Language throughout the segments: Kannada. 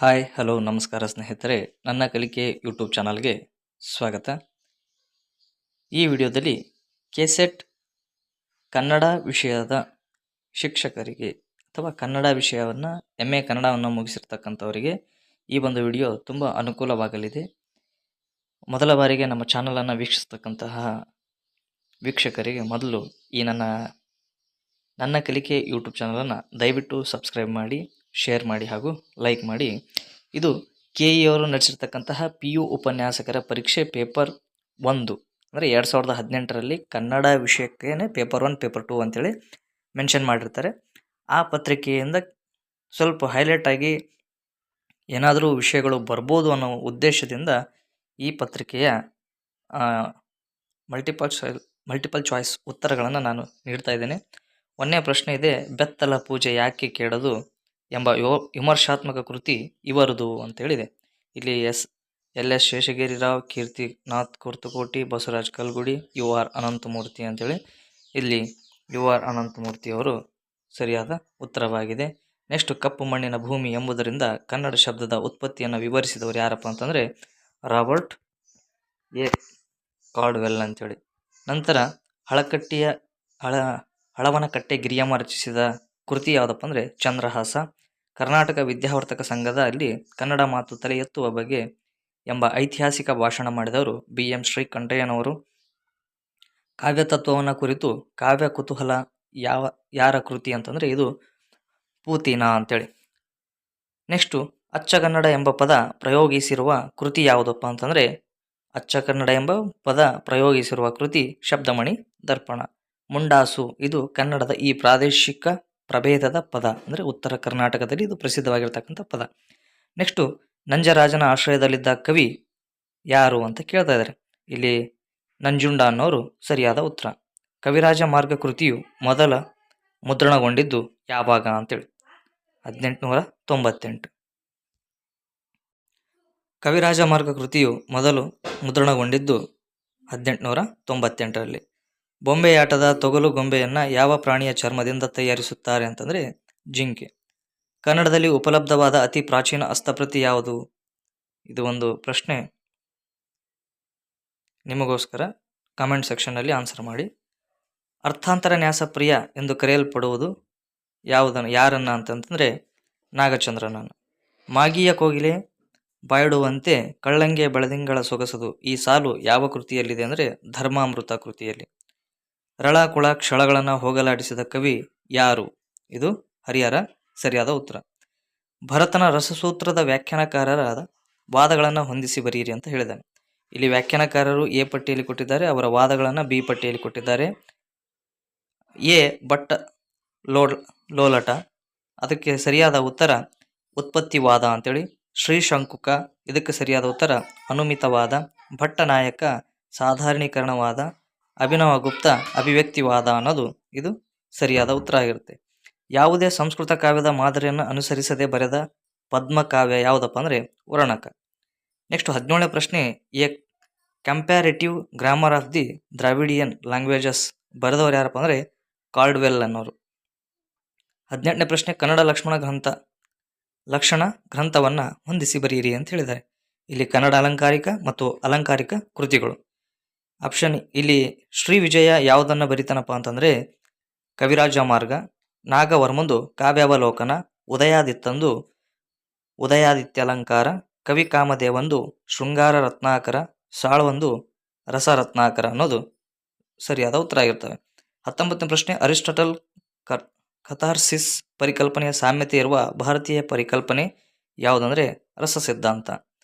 ಹಾಯ್ ಹಲೋ ನಮಸ್ಕಾರ ಸ್ನೇಹಿತರೆ, ನನ್ನ ಕಲಿಕೆ ಯೂಟ್ಯೂಬ್ ಚಾನಲ್ಗೆ ಸ್ವಾಗತ. ಈ ವಿಡಿಯೋದಲ್ಲಿ ಕೆಸೆಟ್ ಕನ್ನಡ ವಿಷಯದ ಶಿಕ್ಷಕರಿಗೆ ಅಥವಾ ಕನ್ನಡ ವಿಷಯವನ್ನು MA ಕನ್ನಡವನ್ನು ಮುಗಿಸಿರ್ತಕ್ಕಂಥವರಿಗೆ ಈ ಒಂದು ವಿಡಿಯೋ ತುಂಬ ಅನುಕೂಲವಾಗಲಿದೆ. ಮೊದಲ ಬಾರಿಗೆ ನಮ್ಮ ಚಾನಲನ್ನು ವೀಕ್ಷಿಸ್ತಕ್ಕಂತಹ ವೀಕ್ಷಕರಿಗೆ ಮೊದಲು ಈ ನನ್ನ ಕಲಿಕೆ ಯೂಟ್ಯೂಬ್ ಚಾನಲನ್ನು ದಯವಿಟ್ಟು ಸಬ್ಸ್ಕ್ರೈಬ್ ಮಾಡಿ, ಶೇರ್ ಮಾಡಿ ಹಾಗೂ ಲೈಕ್ ಮಾಡಿ. ಇದು KE ಅವರು ನಡೆಸಿರ್ತಕ್ಕಂತಹ PU ಉಪನ್ಯಾಸಕರ ಪರೀಕ್ಷೆ ಪೇಪರ್ 1 ಅಂದರೆ 2018ರಲ್ಲಿ ಕನ್ನಡ ವಿಷಯಕ್ಕೇ ಪೇಪರ್ 1 ಪೇಪರ್ 2 ಅಂತೇಳಿ ಮೆನ್ಷನ್ ಮಾಡಿರ್ತಾರೆ. ಆ ಪತ್ರಿಕೆಯಿಂದ ಸ್ವಲ್ಪ ಹೈಲೈಟ್ ಆಗಿ ಏನಾದರೂ ವಿಷಯಗಳು ಬರ್ಬೋದು ಅನ್ನೋ ಉದ್ದೇಶದಿಂದ ಈ ಪತ್ರಿಕೆಯ ಮಲ್ಟಿಪಲ್ ಚಾಯ್ಸ್ ಉತ್ತರಗಳನ್ನು ನಾನು ನೀಡ್ತಾ ಇದ್ದೇನೆ. ಒಂದನೇ ಪ್ರಶ್ನೆ ಇದೆ, ಬೆತ್ತಲ ಪೂಜೆ ಯಾಕೆ ಕೇಳದು ಎಂಬ ವಿಮರ್ಶಾತ್ಮಕ ಕೃತಿ ಇವರದು ಅಂತೇಳಿದೆ. ಇಲ್ಲಿ LS ಶೇಷಗಿರಿರಾವ್, ಕೀರ್ತಿನಾಥ್ ಕುರ್ತಕೋಟಿ, ಬಸವರಾಜ್ ಕಲ್ಗುಡಿ, UR ಅನಂತಮೂರ್ತಿ ಅಂತೇಳಿ ಇಲ್ಲಿ UR ಅನಂತಮೂರ್ತಿಯವರು ಸರಿಯಾದ ಉತ್ತರವಾಗಿದೆ. ನೆಕ್ಸ್ಟ್, ಕಪ್ಪು ಮಣ್ಣಿನ ಭೂಮಿ ಎಂಬುದರಿಂದ ಕನ್ನಡ ಶಬ್ದದ ಉತ್ಪತ್ತಿಯನ್ನು ವಿವರಿಸಿದವರು ಯಾರಪ್ಪ ಅಂತಂದರೆ ರಾಬರ್ಟ್ ಎ ಕಾರ್ಡ್ವೆಲ್ ಅಂತೇಳಿ. ನಂತರ ಹಳವನಕಟ್ಟೆ ಗಿರಿಯಮ್ಮ ರಚಿಸಿದ ಕೃತಿ ಯಾವುದಪ್ಪ ಅಂದರೆ ಚಂದ್ರಹಾಸ. ಕರ್ನಾಟಕ ವಿದ್ಯಾವರ್ತಕ ಸಂಘದ ಅಲ್ಲಿ ಕನ್ನಡ ಮಾತು ತಲೆ ಎತ್ತುವ ಬಗ್ಗೆ ಎಂಬ ಐತಿಹಾಸಿಕ ಭಾಷಣ ಮಾಡಿದವರು BM ಶ್ರೀಕಂಠಯ್ಯನವರು. ಕಾವ್ಯತತ್ವವನ್ನು ಕುರಿತು ಕಾವ್ಯ ಕುತೂಹಲ ಯಾರ ಕೃತಿ ಅಂತಂದರೆ ಇದು ಪೂತಿನ ಅಂತೇಳಿ. ನೆಕ್ಸ್ಟು, ಅಚ್ಚಗನ್ನಡ ಎಂಬ ಪದ ಪ್ರಯೋಗಿಸಿರುವ ಕೃತಿ ಯಾವುದಪ್ಪ ಅಂತಂದರೆ ಅಚ್ಚಕನ್ನಡ ಎಂಬ ಪದ ಪ್ರಯೋಗಿಸಿರುವ ಕೃತಿ ಶಬ್ದಮಣಿ ದರ್ಪಣ. ಮುಂಡಾಸು ಇದು ಕನ್ನಡದ ಈ ಪ್ರಾದೇಶಿಕ ಪ್ರಭೇದದ ಪದ, ಅಂದರೆ ಉತ್ತರ ಕರ್ನಾಟಕದಲ್ಲಿ ಇದು ಪ್ರಸಿದ್ಧವಾಗಿರ್ತಕ್ಕಂಥ ಪದ. ನೆಕ್ಸ್ಟು, ನಂಜರಾಜನ ಆಶ್ರಯದಲ್ಲಿದ್ದ ಕವಿ ಯಾರು ಅಂತ ಕೇಳ್ತಾ ಇದ್ದಾರೆ. ಇಲ್ಲಿ ನಂಜುಂಡ ಅನ್ನೋರು ಸರಿಯಾದ ಉತ್ತರ. ಕವಿರಾಜ ಮಾರ್ಗ ಕೃತಿಯು ಮೊದಲ ಮುದ್ರಣಗೊಂಡಿದ್ದು ಯಾವಾಗ ಅಂತೇಳಿ 1898. ಕವಿರಾಜ ಮಾರ್ಗ ಕೃತಿಯು ಮೊದಲು ಮುದ್ರಣಗೊಂಡಿದ್ದು 1898ರಲ್ಲಿ. ಬೊಂಬೆಯಾಟದ ತೊಗಲು ಗೊಂಬೆಯನ್ನು ಯಾವ ಪ್ರಾಣಿಯ ಚರ್ಮದಿಂದ ತಯಾರಿಸುತ್ತಾರೆ ಅಂತಂದರೆ ಜಿಂಕೆ. ಕನ್ನಡದಲ್ಲಿ ಉಪಲಬ್ಧವಾದ ಅತಿ ಪ್ರಾಚೀನ ಹಸ್ತಪ್ರತಿ ಯಾವುದು? ಇದು ಒಂದು ಪ್ರಶ್ನೆ ನಿಮಗೋಸ್ಕರ. ಕಾಮೆಂಟ್ ಸೆಕ್ಷನ್ನಲ್ಲಿ ಆನ್ಸರ್ ಮಾಡಿ. ಅರ್ಥಾಂತರ ನ್ಯಾಸಪ್ರಿಯ ಎಂದು ಕರೆಯಲ್ಪಡುವುದು ಯಾರನ್ನ ಅಂತಂದರೆ ನಾಗಚಂದ್ರನನ್ನು. ಮಾಗಿಯ ಕೋಗಿಲೆ ಬಾಯಿಡುವಂತೆ ಕಳ್ಳಂಗೆ ಬೆಳದಿಂಗಳ ಸೊಗಸದು ಈ ಸಾಲು ಯಾವ ಕೃತಿಯಲ್ಲಿದೆ ಅಂದರೆ ಧರ್ಮಾಮೃತ ಕೃತಿಯಲ್ಲಿ. ರಳ ಕುಳ ಕ್ಷಳಗಳನ್ನು ಹೋಗಲಾಡಿಸಿದ ಕವಿ ಯಾರು? ಇದು ಹರಿಹರ ಸರಿಯಾದ ಉತ್ತರ. ಭರತನ ರಸಸೂತ್ರದ ವ್ಯಾಖ್ಯಾನಕಾರರಾದ ವಾದಗಳನ್ನು ಹೊಂದಿಸಿ ಬರೆಯಿರಿ ಅಂತ ಹೇಳಿದ್ದಾನೆ. ಇಲ್ಲಿ ವ್ಯಾಖ್ಯಾನಕಾರರು A ಪಟ್ಟಿಯಲ್ಲಿ ಕೊಟ್ಟಿದ್ದಾರೆ, ಅವರ ವಾದಗಳನ್ನು B ಪಟ್ಟಿಯಲ್ಲಿ ಕೊಟ್ಟಿದ್ದಾರೆ. A ಭಟ್ಟ ಲೋಲಟ, ಅದಕ್ಕೆ ಸರಿಯಾದ ಉತ್ತರ ಉತ್ಪತ್ತಿವಾದ ಅಂತೇಳಿ. ಶ್ರೀಶಂಕುಕ, ಇದಕ್ಕೆ ಸರಿಯಾದ ಉತ್ತರ ಅನುಮಿತವಾದ. ಭಟ್ಟನಾಯಕ ಸಾಧಾರಣೀಕರಣವಾದ. ಅಭಿನವ ಗುಪ್ತ ಅಭಿವ್ಯಕ್ತಿವಾದ ಅನ್ನೋದು ಇದು ಸರಿಯಾದ ಉತ್ತರ ಆಗಿರುತ್ತೆ. ಯಾವುದೇ ಸಂಸ್ಕೃತ ಕಾವ್ಯದ ಮಾದರಿಯನ್ನು ಅನುಸರಿಸದೆ ಬರೆದ ಪದ್ಮಕಾವ್ಯ ಯಾವುದಪ್ಪ ಅಂದರೆ ವರ್ಣಕ. ನೆಕ್ಸ್ಟ್ 17ನೇ ಪ್ರಶ್ನೆ, A comparative grammar of the Dravidian languages ಬರೆದವರು ಯಾರಪ್ಪ ಅಂದರೆ ಕಾರ್ಡ್ವೆಲ್ ಅನ್ನೋರು. 18ನೇ ಪ್ರಶ್ನೆ, ಕನ್ನಡ ಲಕ್ಷಣ ಗ್ರಂಥವನ್ನು ಹೊಂದಿಸಿ ಬರೆಯಿರಿ ಅಂತ ಹೇಳಿದ್ದಾರೆ. ಇಲ್ಲಿ ಕನ್ನಡ ಅಲಂಕಾರಿಕ ಮತ್ತು ಅಲಂಕಾರಿಕ ಕೃತಿಗಳು. ಆಪ್ಷನ್ ಇಲ್ಲಿ ಶ್ರೀ ವಿಜಯ ಯಾವುದನ್ನು ಬರಿತಾನಪ್ಪ ಅಂತಂದರೆ ಕವಿರಾಜ ಮಾರ್ಗ. ನಾಗವರ್ಮಂದು ಕಾವ್ಯಾವಲೋಕನ. ಉದಯಾದಿತ್ತಂದು ಉದಯಾದಿತ್ಯಲಂಕಾರ. ಕವಿ ಕಾಮದೇವಂದು ಶೃಂಗಾರ ರತ್ನಾಕರ. ಸಾಳ್ವಂದು ರಸರತ್ನಾಕರ ಅನ್ನೋದು ಸರಿಯಾದ ಉತ್ತರ ಆಗಿರ್ತವೆ. 19ನೇ ಪ್ರಶ್ನೆ, ಅರಿಸ್ಟಾಟಲ್ ಕಥಾರ್ಸಿಸ್ ಪರಿಕಲ್ಪನೆಯ ಸಾಮ್ಯತೆ ಇರುವ ಭಾರತೀಯ ಪರಿಕಲ್ಪನೆ ಯಾವುದಂದರೆ ರಸ ಸಿದ್ಧಾಂತ.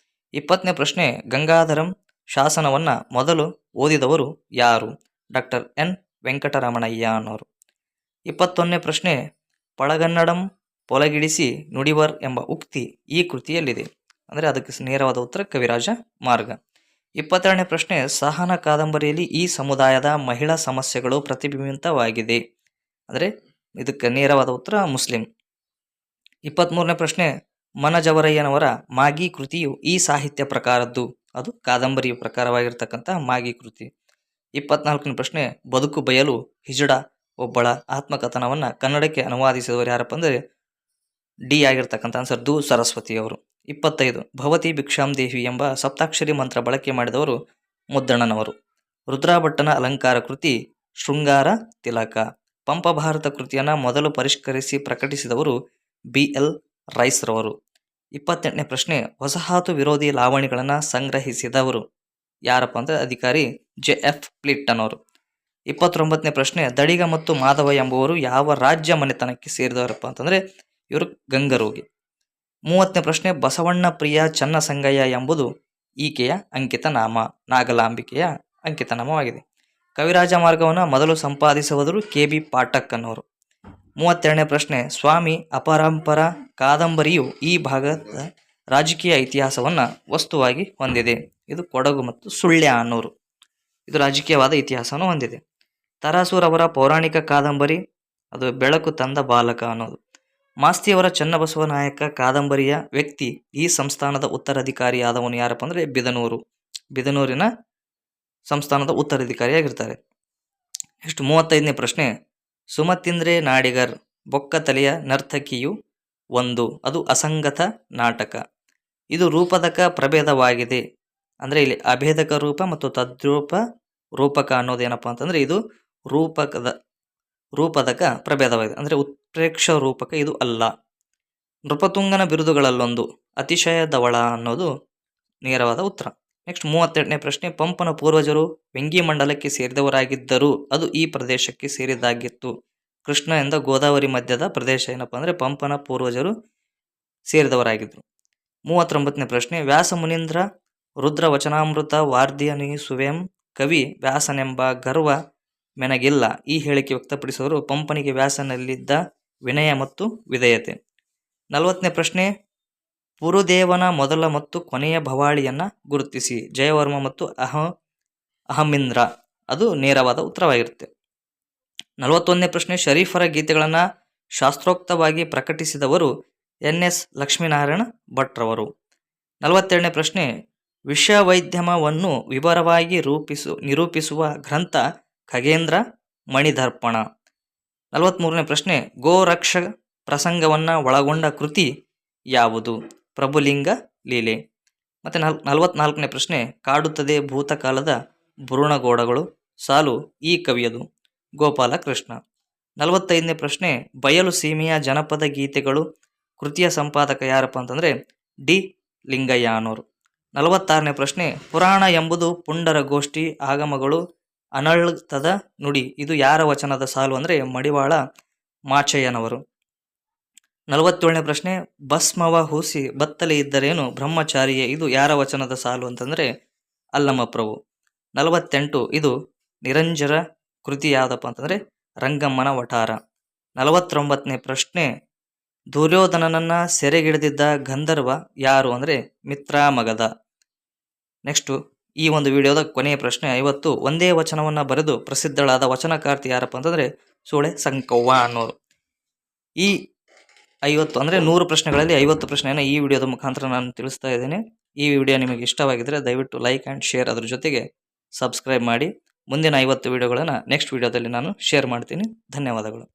20ನೇ ಪ್ರಶ್ನೆ, ಗಂಗಾಧರಂ ಶಾಸನವನ್ನು ಮೊದಲು ಓದಿದವರು ಯಾರು? ಡಾಕ್ಟರ್ N ವೆಂಕಟರಮಣಯ್ಯ ಅನ್ನೋರು. 21ನೇ ಪ್ರಶ್ನೆ, ಪಳಗನ್ನಡಂ ಪೊಲಗಿಡಿಸಿ ನುಡಿವರ್ ಎಂಬ ಉಕ್ತಿ ಈ ಕೃತಿಯಲ್ಲಿದೆ ಅಂದರೆ ಅದಕ್ಕೆ ನೇರವಾದ ಉತ್ತರ ಕವಿರಾಜ ಮಾರ್ಗ. 22ನೇ ಪ್ರಶ್ನೆ, ಸಹನ ಕಾದಂಬರಿಯಲ್ಲಿ ಈ ಸಮುದಾಯದ ಮಹಿಳಾ ಸಮಸ್ಯೆಗಳು ಪ್ರತಿಬಿಂಬಿತವಾಗಿದೆ ಅಂದರೆ ಇದಕ್ಕೆ ನೇರವಾದ ಉತ್ತರ ಮುಸ್ಲಿಂ. 23ನೇ ಪ್ರಶ್ನೆ, ಮನಜವರಯ್ಯನವರ ಮಾಗಿ ಕೃತಿಯು ಈ ಸಾಹಿತ್ಯ ಪ್ರಕಾರದ್ದು, ಅದು ಕಾದಂಬರಿಯ ಪ್ರಕಾರವಾಗಿರ್ತಕ್ಕಂಥ ಮಾಗಿ ಕೃತಿ. 24ನೇ ಪ್ರಶ್ನೆ, ಬದುಕು ಬಯಲು ಹಿಜಡ ಒಬ್ಬಳ ಆತ್ಮಕಥನವನ್ನು ಕನ್ನಡಕ್ಕೆ ಅನುವಾದಿಸಿದವರು ಯಾರಪ್ಪ ಅಂದರೆ D ಆಗಿರ್ತಕ್ಕಂಥ ಆನ್ಸರ್ ದು ಸರಸ್ವತಿಯವರು. 25 ಭವತಿ ಭಿಕ್ಷಾಂ ದೇವಿ ಎಂಬ ಸಪ್ತಾಕ್ಷರಿ ಮಂತ್ರ ಬಳಕೆ ಮಾಡಿದವರು ಮುದ್ದಣ್ಣನವರು. ರುದ್ರಾಭಟ್ಟನ ಅಲಂಕಾರ ಕೃತಿ ಶೃಂಗಾರ ತಿಲಕ. ಪಂಪಭಾರತ ಕೃತಿಯನ್ನು ಮೊದಲು ಪರಿಷ್ಕರಿಸಿ ಪ್ರಕಟಿಸಿದವರು BL ರೈಸ್ರವರು. 28ನೇ ಪ್ರಶ್ನೆ ವಸಾಹತು ವಿರೋಧಿ ಲಾವಣಿಗಳನ್ನು ಸಂಗ್ರಹಿಸಿದವರು ಯಾರಪ್ಪ ಅಂದರೆ ಅಧಿಕಾರಿ JF ಪ್ಲಿಟ್ಟನ್ ಅವರು. 29ನೇ ಪ್ರಶ್ನೆ ದಡಿಗ ಮತ್ತು ಮಾಧವ ಎಂಬುವರು ಯಾವ ರಾಜ್ಯ ಮನೆತನಕ್ಕೆ ಸೇರಿದವರಪ್ಪ ಅಂತಂದರೆ ಇವರು ಗಂಗರೋಗಿ. 30ನೇ ಪ್ರಶ್ನೆ ಬಸವಣ್ಣ ಪ್ರಿಯ ಚನ್ನಸಂಗಯ್ಯ ಎಂಬುದು ಈಕೆಯ ಅಂಕಿತ ನಾಮ, ನಾಗಲಾಂಬಿಕೆಯ ಅಂಕಿತ ನಾಮವಾಗಿದೆ. ಕವಿರಾಜ ಮಾರ್ಗವನ್ನು ಮೊದಲು ಸಂಪಾದಿಸುವವರು KB ಪಾಠಕ್ ಅನ್ನೋರು. 32ನೇ ಪ್ರಶ್ನೆ ಸ್ವಾಮಿ ಅಪರಂಪರ ಕಾದಂಬರಿಯು ಈ ಭಾಗದ ರಾಜಕೀಯ ಇತಿಹಾಸವನ್ನು ವಸ್ತುವಾಗಿ ಹೊಂದಿದೆ. ಇದು ಕೊಡಗು ಮತ್ತು ಸುಳ್ಯ ಅನ್ನೋರು. ಇದು ರಾಜಕೀಯವಾದ ಇತಿಹಾಸವನ್ನು ಹೊಂದಿದೆ. ತರಾಸೂರವರ ಪೌರಾಣಿಕ ಕಾದಂಬರಿ ಅದು ಬೆಳಕು ತಂದ ಬಾಲಕ ಅನ್ನೋದು. ಮಾಸ್ತಿಯವರ ಚನ್ನಬಸವ ನಾಯಕ ಕಾದಂಬರಿಯ ವ್ಯಕ್ತಿ ಈ ಸಂಸ್ಥಾನದ ಉತ್ತರಾಧಿಕಾರಿಯಾದವನು ಯಾರಪ್ಪ ಅಂದರೆ ಬಿದನೂರಿನ ಸಂಸ್ಥಾನದ ಉತ್ತರಾಧಿಕಾರಿಯಾಗಿರ್ತಾರೆ. ನೆಕ್ಸ್ಟ್ 35ನೇ ಪ್ರಶ್ನೆ ಸುಮತೀಂದ್ರೆ ನಾಡಿಗರ್ ಬೊಕ್ಕತಲೆಯ ನರ್ತಕಿಯು ಒಂದು, ಅದು ಅಸಂಗತ ನಾಟಕ. ಇದು ರೂಪದಕ ಪ್ರಭೇದವಾಗಿದೆ. ಅಂದರೆ ಇಲ್ಲಿ ಅಭೇದಕ ರೂಪ ಮತ್ತು ತದ್ರೂಪ ರೂಪಕ ಅನ್ನೋದೇನಪ್ಪ ಅಂತಂದರೆ ಇದು ರೂಪದಕ ಪ್ರಭೇದವಾಗಿದೆ. ಅಂದರೆ ಉತ್ಪ್ರೇಕ್ಷ ರೂಪಕ ಇದು ಅಲ್ಲ. ನೃಪತುಂಗನ ಬಿರುದುಗಳಲ್ಲೊಂದು ಅತಿಶಯ ಧವಳ ಅನ್ನೋದು ನೇರವಾದ ಉತ್ತರ. ನೆಕ್ಸ್ಟ್ 38ನೇ ಪ್ರಶ್ನೆ ಪಂಪನ ಪೂರ್ವಜರು ವೆಂಗಿ ಮಂಡಲಕ್ಕೆ ಸೇರಿದವರಾಗಿದ್ದರೂ ಅದು ಈ ಪ್ರದೇಶಕ್ಕೆ ಸೇರಿದಾಗಿತ್ತು. ಕೃಷ್ಣ ಎಂದ ಗೋದಾವರಿ ಮಧ್ಯದ ಪ್ರದೇಶ ಏನಪ್ಪ ಅಂದರೆ ಪಂಪನ ಪೂರ್ವಜರು ಸೇರಿದವರಾಗಿದ್ದರು. 39ನೇ ಪ್ರಶ್ನೆ ವ್ಯಾಸ ಮುನೀಂದ್ರ ರುದ್ರ ವಚನಾಮೃತ ವಾರ್ಧಿಯನಿಸುವೆಂ ಕವಿ ವ್ಯಾಸನೆಂಬ ಗರ್ವ ಮೆನಗಿಲ್ಲ. ಈ ಹೇಳಿಕೆ ವ್ಯಕ್ತಪಡಿಸುವವರು ಪಂಪನಿಗೆ ವ್ಯಾಸನಲ್ಲಿದ್ದ ವಿನಯ ಮತ್ತು ವಿಧೇಯತೆ. 40ನೇ ಪ್ರಶ್ನೆ ಪುರುದೇವನ ಮೊದಲ ಮತ್ತು ಕೊನೆಯ ಭವಾಳಿಯನ್ನು ಗುರುತಿಸಿ. ಜಯವರ್ಮ ಮತ್ತು ಅಹಮಿಂದ್ರ ಅದು ನೇರವಾದ ಉತ್ತರವಾಗಿರುತ್ತೆ. 41ನೇ ಪ್ರಶ್ನೆ ಶರೀಫರ ಗೀತೆಗಳನ್ನು ಶಾಸ್ತ್ರೋಕ್ತವಾಗಿ ಪ್ರಕಟಿಸಿದವರು NS ಲಕ್ಷ್ಮೀನಾರಾಯಣ ಭಟ್ರವರು. 42ನೇ ಪ್ರಶ್ನೆ ವಿಷವೈದ್ಯಮವನ್ನು ವಿವರವಾಗಿ ನಿರೂಪಿಸುವ ಗ್ರಂಥ ಖಗೇಂದ್ರ ಮಣಿದರ್ಪಣ. 43ನೇ ಪ್ರಶ್ನೆ ಗೋರಕ್ಷ ಪ್ರಸಂಗವನ್ನು ಒಳಗೊಂಡ ಕೃತಿ ಯಾವುದು? ಪ್ರಭುಲಿಂಗ ಲೀಲೆ. ಮತ್ತು 44ನೇ ಪ್ರಶ್ನೆ ಕಾಡುತ್ತದೆ ಭೂತಕಾಲದ ಭ್ರೂಣಗೋಡಗಳು ಸಾಲು ಈ ಕವಿಯದು ಗೋಪಾಲಕೃಷ್ಣ. 45ನೇ ಪ್ರಶ್ನೆ ಬಯಲು ಸೀಮೆಯ ಜನಪದ ಗೀತೆಗಳು ಕೃತಿಯ ಸಂಪಾದಕ ಯಾರಪ್ಪ ಅಂತಂದರೆ D ಲಿಂಗಯ್ಯ ಅನ್ನೋರು. 46ನೇ ಪ್ರಶ್ನೆ ಪುರಾಣ ಎಂಬುದು ಪುಂಡರ ಗೋಷ್ಠಿ ಆಗಮಗಳು ಅನಳ್ತದ ನುಡಿ ಇದು ಯಾರ ವಚನದ ಸಾಲು ಅಂದರೆ ಮಡಿವಾಳ ಮಾಚಯ್ಯನವರು. 47ನೇ ಪ್ರಶ್ನೆ ಭಸ್ಮವ ಹೂಸಿ ಬತ್ತಲೆ ಇದ್ದರೇನು ಬ್ರಹ್ಮಚಾರಿಯೇ ಇದು ಯಾರ ವಚನದ ಸಾಲು ಅಂತಂದರೆ ಅಲ್ಲಮಪ್ರಭು. 48 ಇದು ನಿರಂಜರ ಕೃತಿ ಯಾವುದಪ್ಪ ಅಂತಂದರೆ ರಂಗಮ್ಮನ ವಠಾರ. 49ನೇ ಪ್ರಶ್ನೆ ದುರ್ಯೋಧನನನ್ನು ಸೆರೆಗಿಡಿದಿದ್ದ ಗಂಧರ್ವ ಯಾರು ಅಂದರೆ ಮಿತ್ರಾಮಗಧ. ನೆಕ್ಸ್ಟು ಈ ಒಂದು ವಿಡಿಯೋದ ಕೊನೆಯ ಪ್ರಶ್ನೆ 50 ಒಂದೇ ವಚನವನ್ನು ಬರೆದು ಪ್ರಸಿದ್ಧಳಾದ ವಚನಕಾರ್ತಿ ಯಾರಪ್ಪ ಅಂತಂದರೆ ಸೂಳೆ ಸಂಕವ್ವ ಅನ್ನೋರು. ಈ 50 ಅಂದರೆ 100 ಪ್ರಶ್ನೆಗಳಲ್ಲಿ 50 ಪ್ರಶ್ನೆಯನ್ನು ಈ ವಿಡಿಯೋದ ಮುಖಾಂತರ ನಾನು ತಿಳಿಸ್ತಾ ಇದ್ದೇನೆ. ಈ ವಿಡಿಯೋ ನಿಮಗೆ ಇಷ್ಟವಾಗಿದ್ದರೆ ದಯವಿಟ್ಟು ಲೈಕ್ ಆ್ಯಂಡ್ ಶೇರ್, ಅದರ ಜೊತೆಗೆ ಸಬ್ಸ್ಕ್ರೈಬ್ ಮಾಡಿ. ಮುಂದಿನ 50 ವಿಡಿಯೋಗಳನ್ನು ನೆಕ್ಸ್ಟ್ ವಿಡಿಯೋದಲ್ಲಿ ನಾನು ಶೇರ್ ಮಾಡ್ತೀನಿ. ಧನ್ಯವಾದಗಳು.